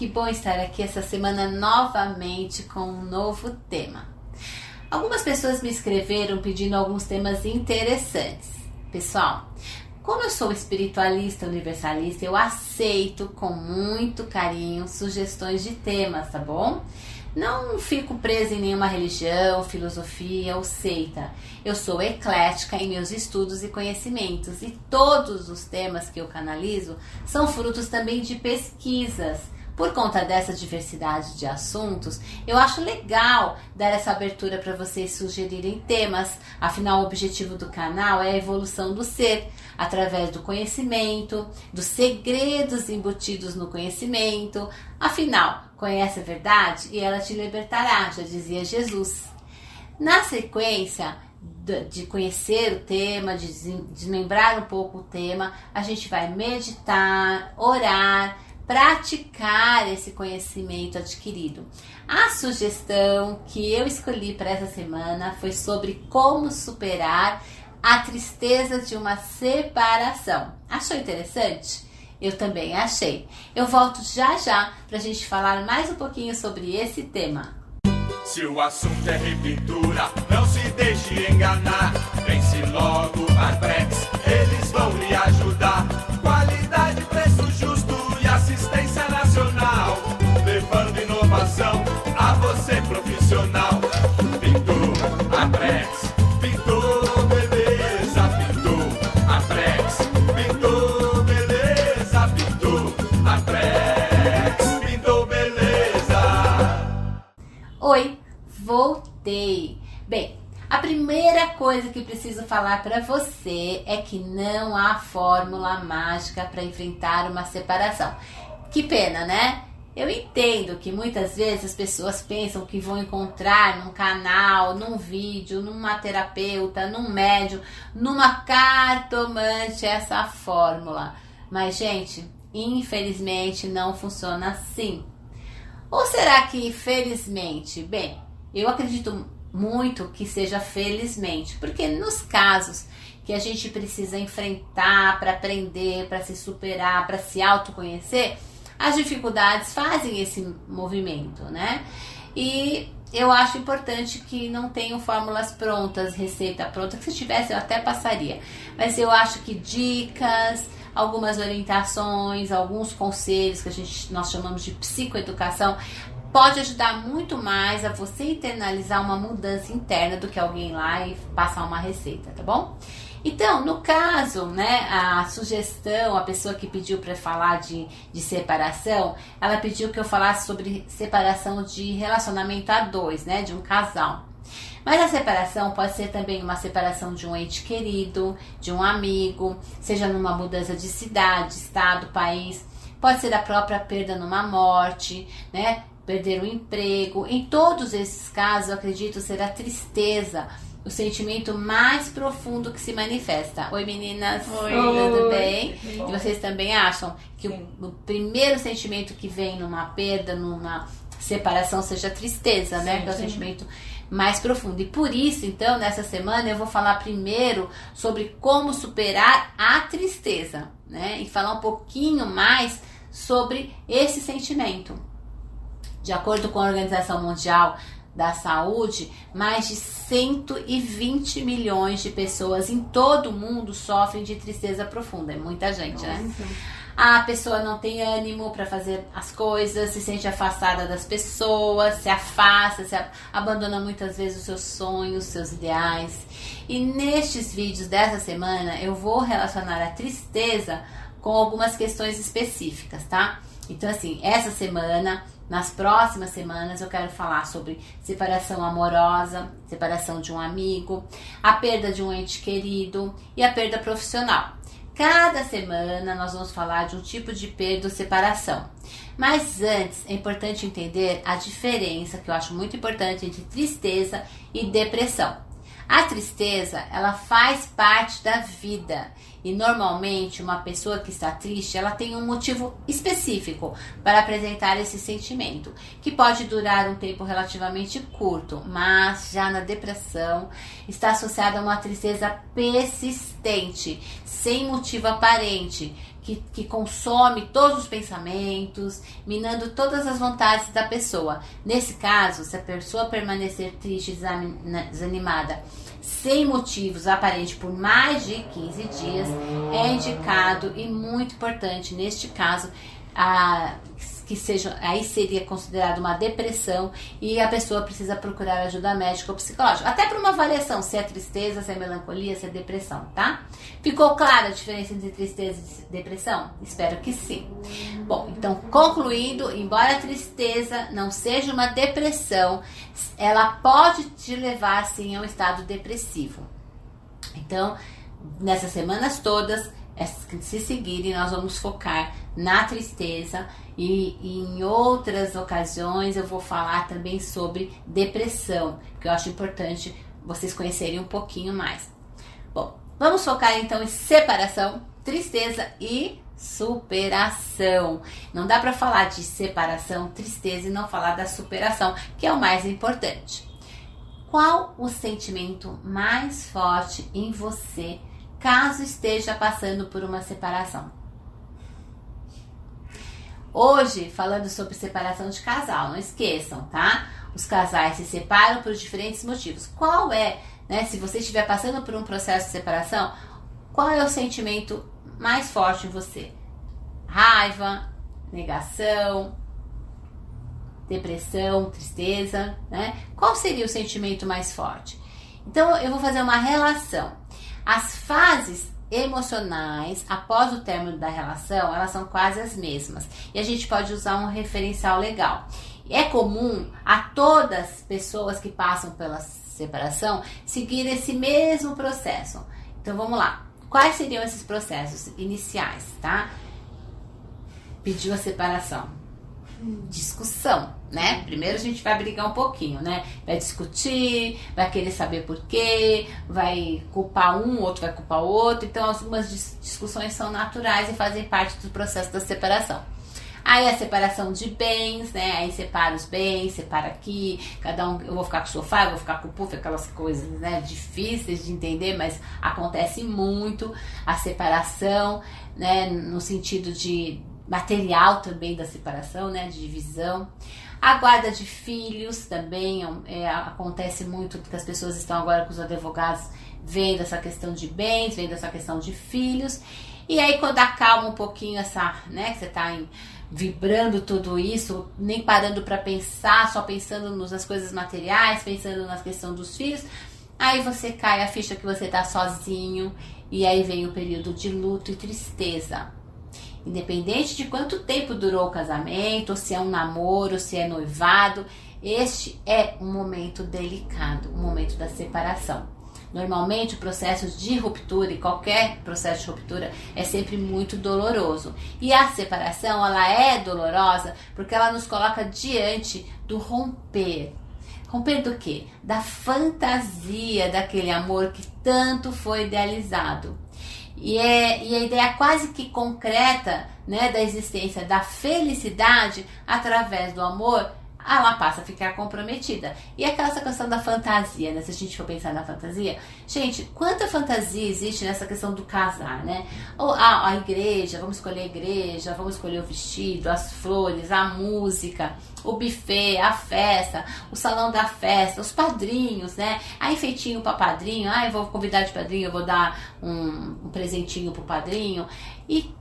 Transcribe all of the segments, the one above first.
que bom estar aqui essa semana novamente com um novo tema. Algumas pessoas me escreveram pedindo alguns temas interessantes. Pessoal, como eu sou espiritualista universalista, eu aceito com muito carinho sugestões de temas, tá bom? Não fico presa em nenhuma religião, filosofia ou seita. Eu sou eclética em meus estudos e conhecimentos e todos os temas que eu canalizo são frutos também de pesquisas. Por conta dessa diversidade de assuntos, eu acho legal dar essa abertura para vocês sugerirem temas. Afinal, o objetivo do canal é a evolução do ser, através do conhecimento, dos segredos embutidos no conhecimento. Afinal, conhece a verdade e ela te libertará, já dizia Jesus. Na sequência de conhecer o tema, de desmembrar um pouco o tema, a gente vai meditar, orar, praticar esse conhecimento adquirido. A sugestão que eu escolhi para essa semana foi sobre como superar a tristeza de uma separação. Achou interessante? Eu também achei. Eu volto já para a gente falar mais um pouquinho sobre esse tema. Se o assunto é ruptura, não se deixe enganar. Pense logo, Marprex, eles vão lhe ajudar. Qualidade, preço justo e assistência nacional, levando inovação a você profissional. Pintou a Prex, pintou beleza, pintou a Prex, pintou beleza, pintou a Prex, pintou beleza. Oi, voltei. Bem, a primeira coisa que preciso falar para você é que não há fórmula mágica para enfrentar uma separação. Que pena, né? Eu entendo que muitas vezes as pessoas pensam que vão encontrar num canal, num vídeo, numa terapeuta, num médium, numa cartomante essa fórmula. Mas, gente, infelizmente não funciona assim. Ou será que felizmente? Bem, eu acredito muito que seja felizmente, porque nos casos que a gente precisa enfrentar para aprender, para se superar, para se autoconhecer, as dificuldades fazem esse movimento, né? E eu acho importante que não tenham fórmulas prontas, receita pronta, que se tivesse eu até passaria. Mas eu acho que dicas, algumas orientações, alguns conselhos que nós chamamos de psicoeducação, pode ajudar muito mais a você internalizar uma mudança interna do que alguém lá e passar uma receita, tá bom? Então, no caso, né, a sugestão, a pessoa que pediu para falar de separação, ela pediu que eu falasse sobre separação de relacionamento a dois, né, de um casal. Mas a separação pode ser também uma separação de um ente querido, de um amigo, seja numa mudança de cidade, estado, país, pode ser a própria perda numa morte, né, perder o emprego. Em todos esses casos, eu acredito ser a tristeza o sentimento mais profundo que se manifesta. Oi, meninas. Oi. Tudo bem? E vocês também acham que o primeiro sentimento que vem numa perda, numa separação, seja a tristeza, né? Que é o sentimento mais profundo. E por isso, então, nessa semana eu vou falar primeiro sobre como superar a tristeza, né? E falar um pouquinho mais sobre esse sentimento. De acordo com a Organização Mundial da Saúde, mais de 120 milhões de pessoas em todo o mundo sofrem de tristeza profunda. É muita gente, né? A pessoa não tem ânimo para fazer as coisas, se sente afastada das pessoas, se afasta, abandona muitas vezes os seus sonhos, os seus ideais. E nestes vídeos dessa semana eu vou relacionar a tristeza com algumas questões específicas, tá? Então, assim, essa semana, nas próximas semanas, eu quero falar sobre separação amorosa, separação de um amigo, a perda de um ente querido e a perda profissional. Cada semana nós vamos falar de um tipo de perda ou separação. Mas antes, é importante entender a diferença, que eu acho muito importante, entre tristeza e depressão. A tristeza, ela faz parte da vida e normalmente uma pessoa que está triste, ela tem um motivo específico para apresentar esse sentimento, que pode durar um tempo relativamente curto, mas já na depressão está associada a uma tristeza persistente, sem motivo aparente, que consome todos os pensamentos, minando todas as vontades da pessoa. Nesse caso, se a pessoa permanecer triste e desanimada, sem motivos aparentes por mais de 15 dias, é indicado e muito importante neste caso que seja, aí seria considerado uma depressão e a pessoa precisa procurar ajuda médica ou psicológica, até para uma avaliação se é tristeza, se é melancolia, se é depressão, tá? Ficou clara a diferença entre tristeza e depressão? Espero que sim. Bom, então concluindo, embora a tristeza não seja uma depressão, ela pode te levar sim a um estado depressivo. Então, nessas semanas todas, se seguirem, nós vamos focar na tristeza e em outras ocasiões eu vou falar também sobre depressão, que eu acho importante vocês conhecerem um pouquinho mais. Bom, vamos focar então em separação, tristeza e superação. Não dá para falar de separação, tristeza e não falar da superação, que é o mais importante. Qual o sentimento mais forte em você caso esteja passando por uma separação? Hoje, falando sobre separação de casal, não esqueçam, tá? Os casais se separam por diferentes motivos. Qual é, né, se você estiver passando por um processo de separação, qual é o sentimento mais forte em você? Raiva, negação, depressão, tristeza, né? Qual seria o sentimento mais forte? Então, eu vou fazer uma relação. As fases emocionais após o término da relação, elas são quase as mesmas. E a gente pode usar um referencial legal. É comum a todas as pessoas que passam pela separação seguir esse mesmo processo. Então vamos lá. Quais seriam esses processos iniciais, tá? Pediu a separação. Discussão, né? Primeiro a gente vai brigar um pouquinho, né? Vai discutir, vai querer saber por quê, vai culpar um, outro vai culpar o outro. Então algumas discussões são naturais e fazem parte do processo da separação. Aí a separação de bens, né? Aí separa os bens, separa aqui, cada um, eu vou ficar com o sofá, eu vou ficar com o puff, aquelas coisas, né? Difíceis de entender, mas acontece muito a separação, né? No sentido de material também da separação, né, de divisão. A guarda de filhos também acontece muito, porque as pessoas estão agora com os advogados vendo essa questão de bens, vendo essa questão de filhos. E aí quando acalma um pouquinho essa, né, que você está vibrando tudo isso, nem parando para pensar, só pensando nas coisas materiais, pensando na questão dos filhos, aí você cai a ficha que você está sozinho e aí vem o período de luto e tristeza. Independente de quanto tempo durou o casamento, ou se é um namoro, ou se é noivado, este é um momento delicado, um momento da separação. Normalmente o processo de ruptura, e qualquer processo de ruptura, é sempre muito doloroso. E a separação, ela é dolorosa porque ela nos coloca diante do romper. Romper do quê? Da fantasia daquele amor que tanto foi idealizado. E a ideia quase que concreta, né, da existência da felicidade através do amor, ela passa a ficar comprometida. E aquela questão da fantasia, né? Se a gente for pensar na fantasia, gente, quanta fantasia existe nessa questão do casar, né? Ou a igreja, vamos escolher a igreja, vamos escolher o vestido, as flores, a música, o buffet, a festa, o salão da festa, os padrinhos, né? Aí enfeitinho para padrinho, eu vou convidar de padrinho, eu vou dar um presentinho pro padrinho. E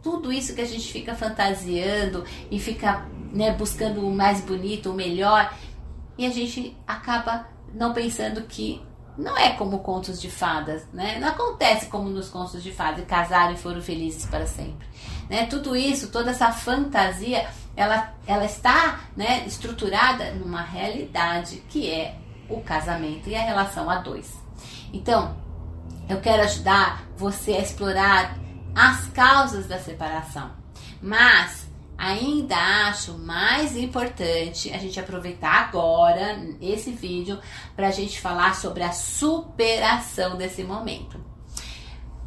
tudo isso que a gente fica fantasiando e fica, né, buscando o mais bonito, o melhor, e a gente acaba não pensando que não é como contos de fadas, né? Não acontece como nos contos de fadas, casaram e foram felizes para sempre, né? Tudo isso, toda essa fantasia, ela está, né, estruturada numa realidade que é o casamento e a relação a dois. Então, eu quero ajudar você a explorar as causas da separação, mas ainda acho mais importante a gente aproveitar agora esse vídeo para a gente falar sobre a superação desse momento.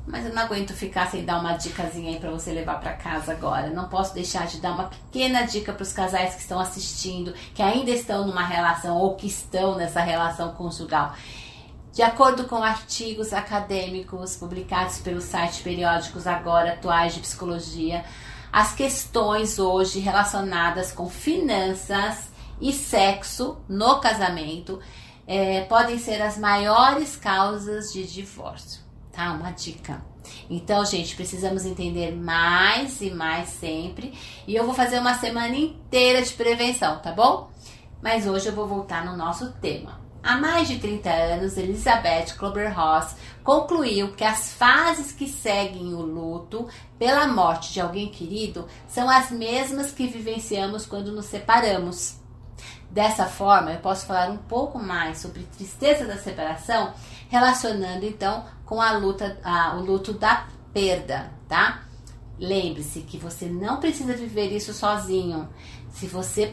Mas eu não aguento ficar sem dar uma dicasinha aí para você levar para casa agora. Não posso deixar de dar uma pequena dica para os casais que estão assistindo, que ainda estão numa relação ou que estão nessa relação conjugal. De acordo com artigos acadêmicos publicados pelo site Periódicos Agora Atuais de Psicologia, as questões hoje relacionadas com finanças e sexo no casamento podem ser as maiores causas de divórcio, tá? Uma dica. Então, gente, precisamos entender mais e mais sempre. E eu vou fazer uma semana inteira de prevenção, tá bom? Mas hoje eu vou voltar no nosso tema. Há mais de 30 anos, Elizabeth Kübler-Ross concluiu que as fases que seguem o luto pela morte de alguém querido são as mesmas que vivenciamos quando nos separamos. Dessa forma, eu posso falar um pouco mais sobre tristeza da separação, relacionando então com o luto da perda, tá? Lembre-se que você não precisa viver isso sozinho. Se você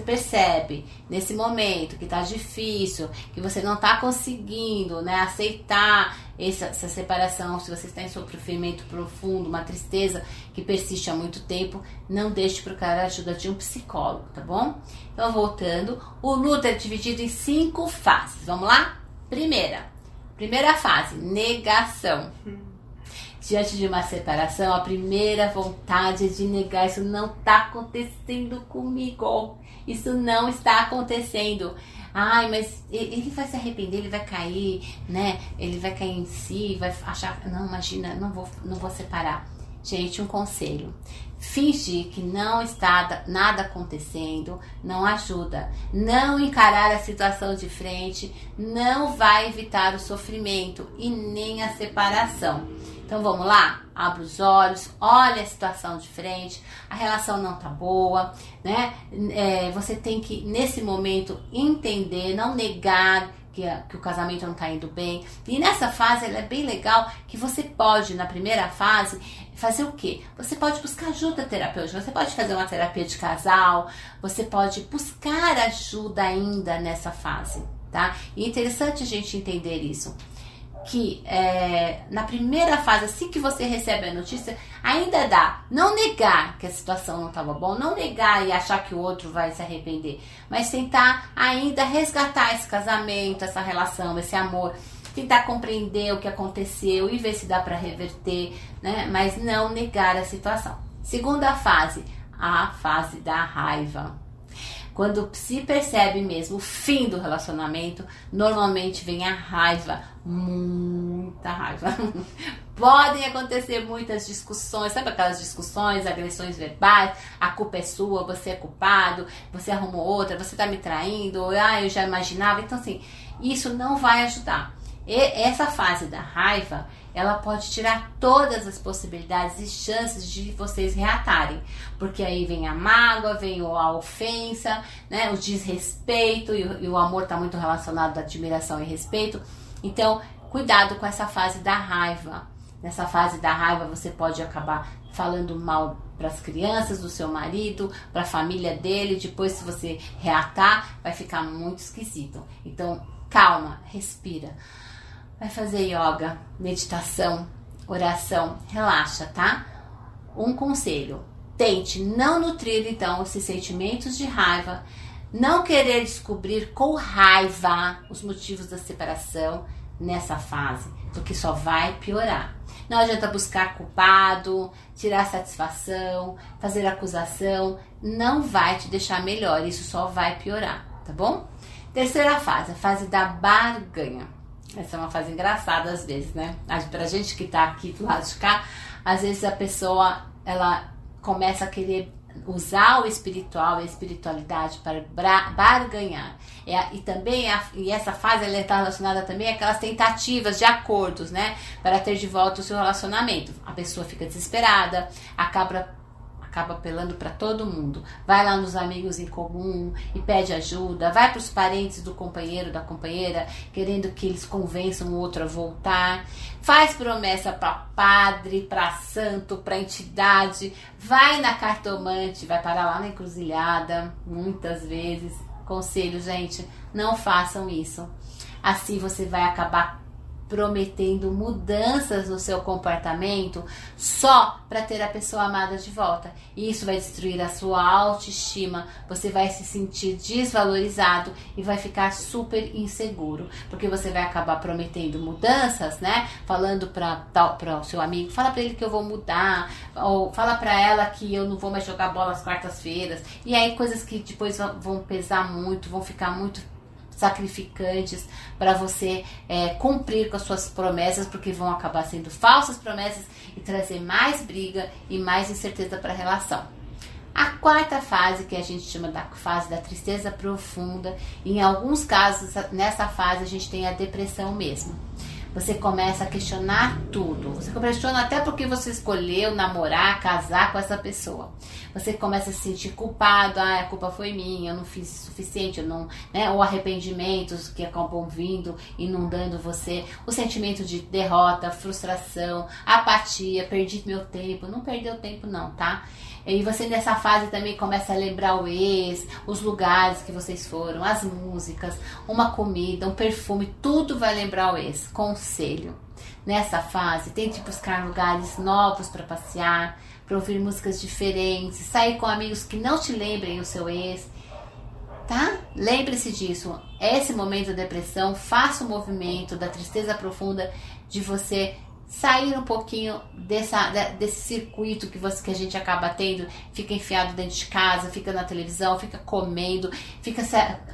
percebe nesse momento que tá difícil, que você não tá conseguindo, né, aceitar essa separação, se você está em sofrimento profundo, uma tristeza que persiste há muito tempo, não deixe de procurar a ajuda de um psicólogo, tá bom? Então, voltando, o luto é dividido em 5 fases. Vamos lá? Primeira fase, negação. Diante de uma separação, a primeira vontade é de negar. Isso não está acontecendo comigo. Isso não está acontecendo. Ai, mas ele vai se arrepender, ele vai cair, né? Ele vai cair em si, vai achar... Não, imagina, não vou separar. Gente, um conselho. Fingir que não está nada acontecendo não ajuda. Não encarar a situação de frente não vai evitar o sofrimento e nem a separação. Então vamos lá? Abra os olhos, olha a situação de frente, a relação não tá boa, né? Você tem que, nesse momento, entender, não negar que o casamento não tá indo bem. E nessa fase, ela é bem legal, que você pode, na primeira fase, fazer o quê? Você pode buscar ajuda terapêutica, você pode fazer uma terapia de casal, você pode buscar ajuda ainda nessa fase, tá? E é interessante a gente entender isso. Que na primeira fase, assim que você recebe a notícia, ainda dá. Não negar que a situação não estava boa, não negar e achar que o outro vai se arrepender, mas tentar ainda resgatar esse casamento, essa relação, esse amor, tentar compreender o que aconteceu e ver se dá para reverter, né? Mas não negar a situação. Segunda fase, a fase da raiva. Quando se percebe mesmo o fim do relacionamento, normalmente vem a raiva, muita raiva. Podem acontecer muitas discussões, sabe aquelas discussões, agressões verbais, a culpa é sua, você é culpado, você arrumou outra, você tá me traindo, eu já imaginava. Então assim, isso não vai ajudar. E essa fase da raiva, ela pode tirar todas as possibilidades e chances de vocês reatarem. Porque aí vem a mágoa, vem a ofensa, né, o desrespeito, e o amor está muito relacionado à admiração e respeito. Então, cuidado com essa fase da raiva. Nessa fase da raiva, você pode acabar falando mal para as crianças do seu marido, para a família dele. Depois, se você reatar, vai ficar muito esquisito. Então, calma, respira. Vai fazer yoga, meditação, oração, relaxa, tá? Um conselho, tente não nutrir então esses sentimentos de raiva, não querer descobrir com raiva os motivos da separação nessa fase, porque só vai piorar. Não adianta buscar culpado, tirar satisfação, fazer acusação, não vai te deixar melhor, isso só vai piorar, tá bom? Terceira fase, a fase da barganha. Essa é uma fase engraçada às vezes, né? Pra gente que tá aqui do lado de cá, às vezes a pessoa, ela começa a querer usar o espiritual e a espiritualidade para barganhar. E também, e essa fase ela está relacionada também àquelas tentativas de acordos, né? Para ter de volta o seu relacionamento. A pessoa fica desesperada, acaba apelando para todo mundo, vai lá nos amigos em comum e pede ajuda, vai para os parentes do companheiro, da companheira, querendo que eles convençam o outro a voltar, faz promessa para padre, para santo, para entidade, vai na cartomante, vai parar lá na encruzilhada, muitas vezes. Conselho, gente, não façam isso. Assim você vai acabar prometendo mudanças no seu comportamento só para ter a pessoa amada de volta. E isso vai destruir a sua autoestima, você vai se sentir desvalorizado e vai ficar super inseguro, porque você vai acabar prometendo mudanças, né? Falando para o seu amigo, fala para ele que eu vou mudar, ou fala para ela que eu não vou mais jogar bola às quartas-feiras. E aí coisas que depois vão pesar muito, vão ficar muito sacrificantes para você cumprir com as suas promessas, porque vão acabar sendo falsas promessas e trazer mais briga e mais incerteza para a relação. A quarta fase, que a gente chama da fase da tristeza profunda, em alguns casos nessa fase a gente tem a depressão mesmo. Você começa a questionar tudo. Você questiona até porque você escolheu namorar, casar com essa pessoa. Você começa a se sentir culpado. Ah, a culpa foi minha, eu não fiz o suficiente, eu não, né? Ou arrependimentos que acabam vindo, inundando você. O sentimento de derrota, frustração, apatia, perdi meu tempo. Não perdeu tempo não, tá? E você nessa fase também começa a lembrar o ex, os lugares que vocês foram, as músicas, uma comida, um perfume, tudo vai lembrar o ex. Conselho: nessa fase, tente buscar lugares novos para passear, para ouvir músicas diferentes, sair com amigos que não te lembrem o seu ex, tá? Lembre-se disso. Esse momento da depressão, faça o movimento da tristeza profunda de você sair um pouquinho desse circuito que a gente acaba tendo, fica enfiado dentro de casa, fica na televisão, fica comendo, fica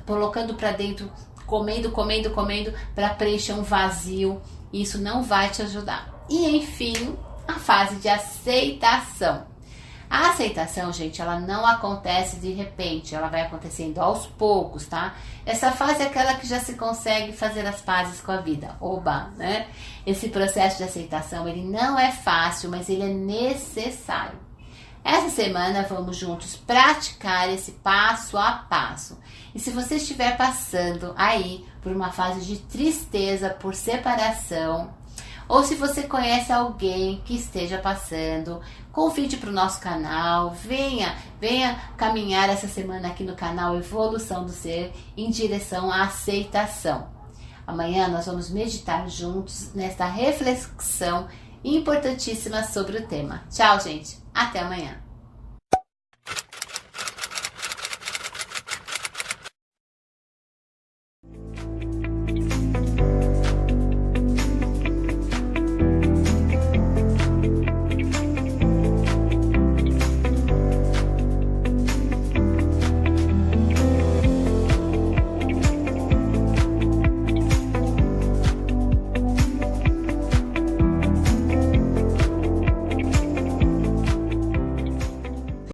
colocando para dentro, comendo para preencher um vazio. Isso não vai te ajudar. E enfim, a fase de aceitação. A aceitação, gente, ela não acontece de repente, ela vai acontecendo aos poucos, tá? Essa fase é aquela que já se consegue fazer as pazes com a vida. Oba, né? Esse processo de aceitação, ele não é fácil, mas ele é necessário. Essa semana vamos juntos praticar esse passo a passo. E se você estiver passando aí por uma fase de tristeza por separação, ou se você conhece alguém que esteja passando, convide para o nosso canal, venha caminhar essa semana aqui no canal Evolução do Ser em direção à aceitação. Amanhã nós vamos meditar juntos nesta reflexão importantíssima sobre o tema. Tchau, gente. Até amanhã.